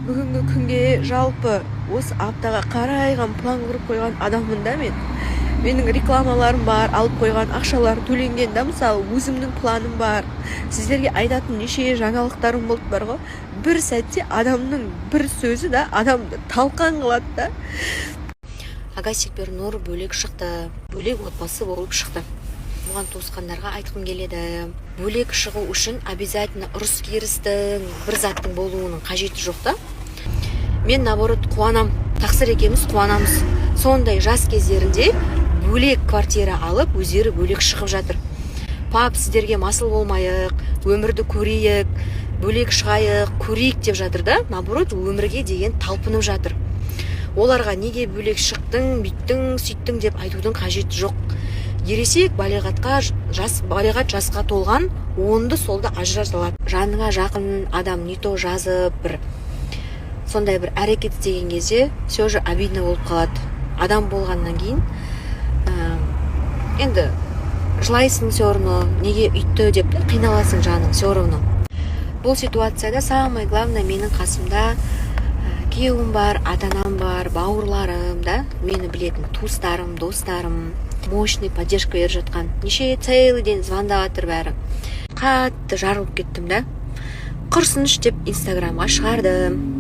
бүгінгі күнге жалпы осы аптаға қарайған план құрып қойған адаммын да мен. Менің рекламаларым бар, алып қойған ақшалар төленген да, мысалы өзімнің планым бар. Сіздерге айтатын неше жаңалықтарым болды бар ғой. Бір сәтте адамның бір сөзі да адамды талқан қылады да. Агасик Бернур бөлек шықты, бөлек отбасы болып шықты. Бұған туысқандарға айтқым келеді. Бөлек шығу үшін обязательно ұрыс керістің, бір заттың болуының қажеті жоқ та. Мен наоборот қуанам, тақсыр екеміз қуанамыз. Сондай жас кездерінде бөлек квартира алып, өздері бөлек шығып жатыр. Пап, сіздерге масыл болмайық, өмірді көрейік, бөлек шығайық, көрейік деп жатыр да. Наоборот, өмірге деген талпынып жатыр. Оларға неге бөлек шықтың, бүйттің, сөйттің деп айтудың қажеті жоқ. Ересек балиғат жасқа толған, онды солды ажырата алады. Жаныңа жақын адам не то жазып, сондай бір әрекет істеген кезде все же обидно болып қалады. Адам болғаннан кейін енді жылайсың все равно, неге үйтті деп қиналасың жаның все равно. Бұл ситуацияда самое главное менің қасымда күйеуім бар, ата-анам бар, бауырларым да, мені білетін туыстарым, достарым, мощный поддержка беріп жатқан. Неше целый день звондап жатыр бәрі. Қатты жарылып кеттім да. Құрсыныш деп инстаграмға шығардым.